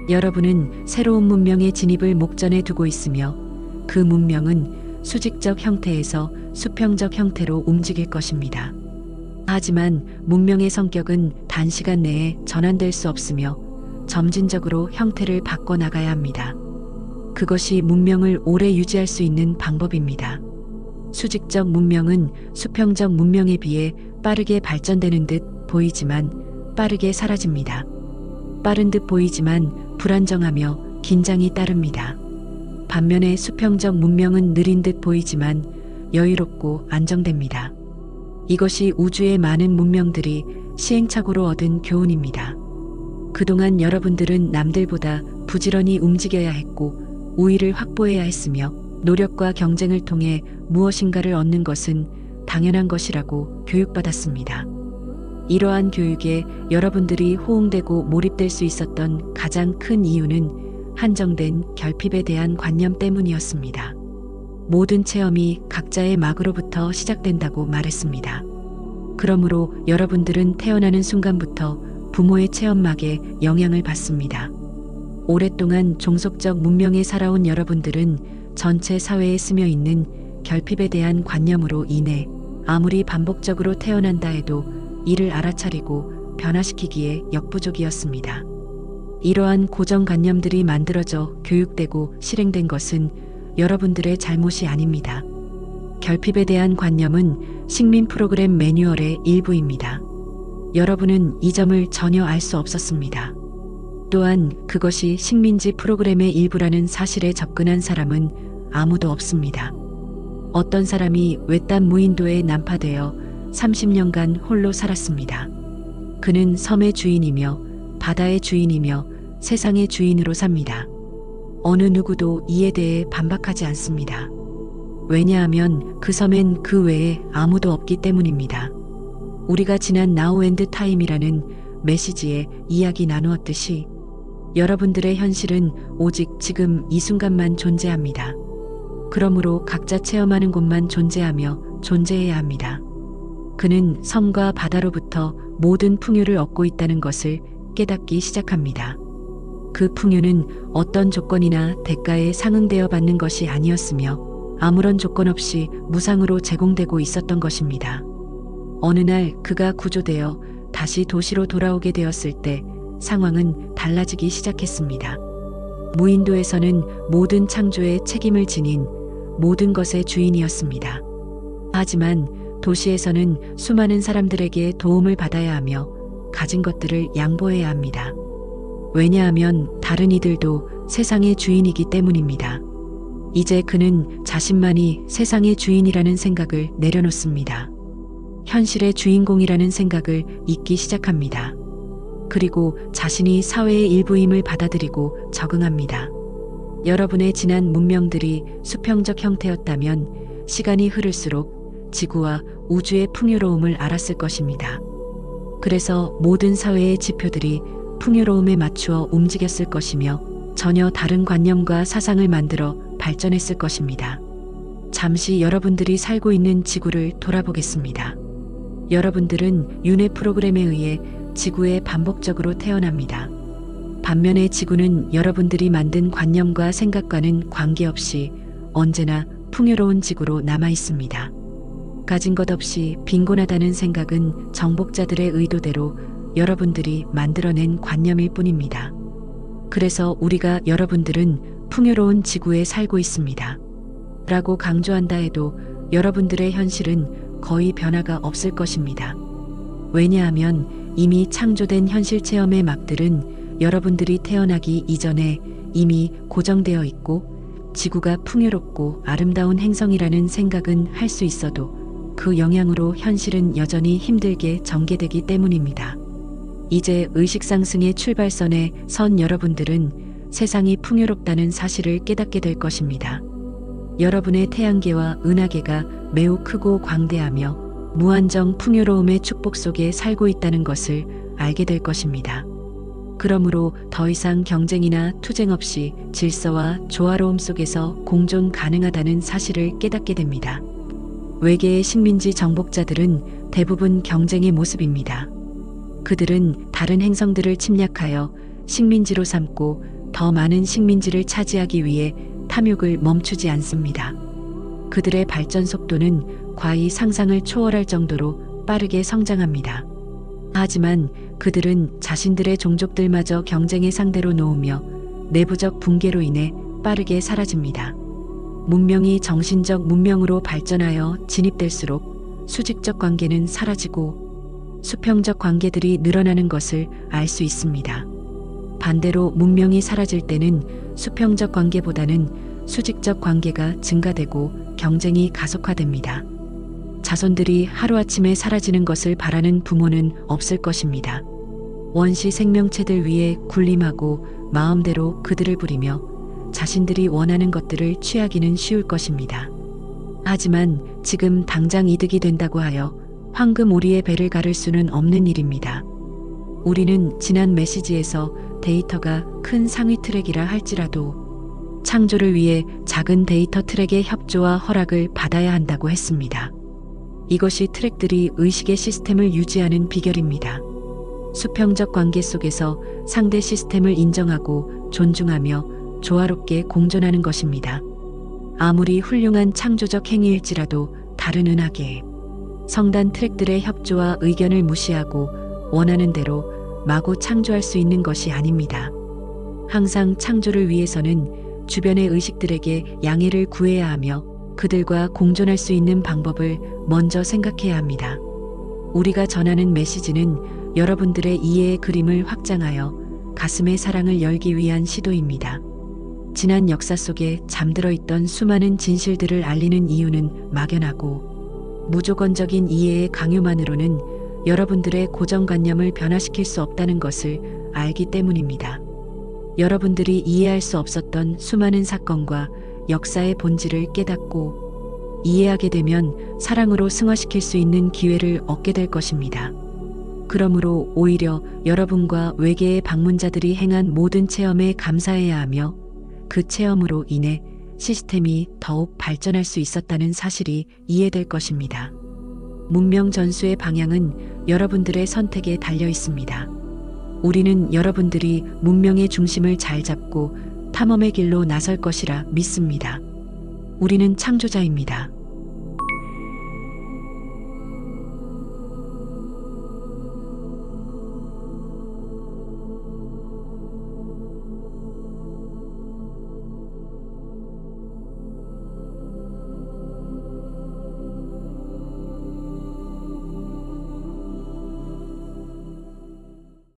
여러분은 새로운 문명의 진입을 목전에 두고 있으며 그 문명은 수직적 형태에서 수평적 형태로 움직일 것입니다. 하지만 문명의 성격은 단시간 내에 전환될 수 없으며 점진적으로 형태를 바꿔나가야 합니다. 그것이 문명을 오래 유지할 수 있는 방법입니다. 수직적 문명은 수평적 문명에 비해 빠르게 발전되는 듯 보이지만 빠르게 사라집니다. 빠른 듯 보이지만 불안정하며 긴장이 따릅니다. 반면에 수평적 문명은 느린 듯 보이지만 여유롭고 안정됩니다. 이것이 우주의 많은 문명들이 시행착오로 얻은 교훈입니다. 그동안 여러분들은 남들보다 부지런히 움직여야 했고 우위를 확보해야 했으며 노력과 경쟁을 통해 무엇인가를 얻는 것은 당연한 것이라고 교육받았습니다. 이러한 교육에 여러분들이 호응되고 몰입될 수 있었던 가장 큰 이유는 한정된 결핍에 대한 관념 때문이었습니다. 모든 체험이 각자의 막으로부터 시작된다고 말했습니다. 그러므로 여러분들은 태어나는 순간부터 부모의 체험막에 영향을 받습니다. 오랫동안 종속적 문명에 살아온 여러분들은 전체 사회에 스며 있는 결핍에 대한 관념으로 인해 아무리 반복적으로 태어난다 해도 이를 알아차리고 변화시키기에 역부족이었습니다. 이러한 고정관념들이 만들어져 교육되고 실행된 것은 여러분들의 잘못이 아닙니다. 결핍에 대한 관념은 식민 프로그램 매뉴얼의 일부입니다. 여러분은 이 점을 전혀 알 수 없었습니다. 또한 그것이 식민지 프로그램의 일부라는 사실에 접근한 사람은 아무도 없습니다. 어떤 사람이 외딴 무인도에 난파되어 30년간 홀로 살았습니다. 그는 섬의 주인이며 바다의 주인이며 세상의 주인으로 삽니다. 어느 누구도 이에 대해 반박하지 않습니다. 왜냐하면 그 섬엔 그 외에 아무도 없기 때문입니다. 우리가 지난 나우 앤드 타임이라는 메시지에 이야기 나누었듯이 여러분들의 현실은 오직 지금 이 순간만 존재합니다. 그러므로 각자 체험하는 곳만 존재하며 존재해야 합니다. 그는 섬과 바다로부터 모든 풍요를 얻고 있다는 것을 깨닫기 시작합니다. 그 풍요는 어떤 조건이나 대가에 상응되어 받는 것이 아니었으며 아무런 조건 없이 무상으로 제공되고 있었던 것입니다. 어느 날 그가 구조되어 다시 도시로 돌아오게 되었을 때 상황은 달라지기 시작했습니다. 무인도에서는 모든 창조의 책임을 지닌 모든 것의 주인이었습니다. 하지만 도시에서는 수많은 사람들에게 도움을 받아야 하며 가진 것들을 양보해야 합니다. 왜냐하면 다른 이들도 세상의 주인이기 때문입니다. 이제 그는 자신만이 세상의 주인이라는 생각을 내려놓습니다. 현실의 주인공이라는 생각을 잊기 시작합니다. 그리고 자신이 사회의 일부임을 받아들이고 적응합니다. 여러분의 지난 문명들이 수평적 형태였다면 시간이 흐를수록 지구와 우주의 풍요로움을 알았을 것입니다. 그래서 모든 사회의 지표들이 풍요로움에 맞추어 움직였을 것이며 전혀 다른 관념과 사상을 만들어 발전했을 것입니다. 잠시 여러분들이 살고 있는 지구를 돌아보겠습니다. 여러분들은 윤회 프로그램에 의해 지구에 반복적으로 태어납니다. 반면에 지구는 여러분들이 만든 관념과 생각과는 관계없이 언제나 풍요로운 지구로 남아 있습니다. 가진 것 없이 빈곤하다는 생각은 정복자들의 의도대로 여러분들이 만들어낸 관념일 뿐입니다. 그래서 우리가 여러분들은 풍요로운 지구에 살고 있습니다. 라고 강조한다 해도 여러분들의 현실은 거의 변화가 없을 것입니다. 왜냐하면 이미 창조된 현실 체험의 막들은 여러분들이 태어나기 이전에 이미 고정되어 있고 지구가 풍요롭고 아름다운 행성이라는 생각은 할 수 있어도 그 영향으로 현실은 여전히 힘들게 전개되기 때문입니다. 이제 의식상승의 출발선에 선 여러분들은 세상이 풍요롭다는 사실을 깨닫게 될 것입니다. 여러분의 태양계와 은하계가 매우 크고 광대하며 무한정 풍요로움의 축복 속에 살고 있다는 것을 알게 될 것입니다. 그러므로 더 이상 경쟁이나 투쟁 없이 질서와 조화로움 속에서 공존 가능하다는 사실을 깨닫게 됩니다. 외계의 식민지 정복자들은 대부분 경쟁의 모습입니다. 그들은 다른 행성들을 침략하여 식민지로 삼고 더 많은 식민지를 차지하기 위해 탐욕을 멈추지 않습니다. 그들의 발전 속도는 과히 상상을 초월할 정도로 빠르게 성장합니다. 하지만 그들은 자신들의 종족들마저 경쟁의 상대로 놓으며 내부적 붕괴로 인해 빠르게 사라집니다. 문명이 정신적 문명으로 발전하여 진입될수록 수직적 관계는 사라지고 수평적 관계들이 늘어나는 것을 알 수 있습니다. 반대로 문명이 사라질 때는 수평적 관계보다는 수직적 관계가 증가되고 경쟁이 가속화됩니다. 자손들이 하루아침에 사라지는 것을 바라는 부모는 없을 것입니다. 원시 생명체들 위에 군림하고 마음대로 그들을 부리며 자신들이 원하는 것들을 취하기는 쉬울 것입니다. 하지만 지금 당장 이득이 된다고 하여 황금 오리의 배를 가를 수는 없는 일입니다. 우리는 지난 메시지에서 데이터가 큰 상위 트랙이라 할지라도 창조를 위해 작은 데이터 트랙의 협조와 허락을 받아야 한다고 했습니다. 이것이 트랙들이 의식의 시스템을 유지하는 비결입니다. 수평적 관계 속에서 상대 시스템을 인정하고 존중하며 조화롭게 공존하는 것입니다. 아무리 훌륭한 창조적 행위일지라도 다른 은하계, 성단 트랙들의 협조와 의견을 무시하고 원하는 대로 마구 창조할 수 있는 것이 아닙니다. 항상 창조를 위해서는 주변의 의식들에게 양해를 구해야 하며 그들과 공존할 수 있는 방법을 먼저 생각해야 합니다. 우리가 전하는 메시지는 여러분들의 이해의 그림을 확장하여 가슴의 사랑을 열기 위한 시도입니다. 지난 역사 속에 잠들어 있던 수많은 진실들을 알리는 이유는 막연하고 무조건적인 이해의 강요만으로는 여러분들의 고정관념을 변화시킬 수 없다는 것을 알기 때문입니다. 여러분들이 이해할 수 없었던 수많은 사건과 역사의 본질을 깨닫고 이해하게 되면 사랑으로 승화시킬 수 있는 기회를 얻게 될 것입니다. 그러므로 오히려 여러분과 외계의 방문자들이 행한 모든 체험에 감사해야 하며 그 체험으로 인해 시스템이 더욱 발전할 수 있었다는 사실이 이해될 것입니다. 문명 전수의 방향은 여러분들의 선택에 달려 있습니다. 우리는 여러분들이 문명의 중심을 잘 잡고 탐험의 길로 나설 것이라 믿습니다. 우리는 창조자입니다.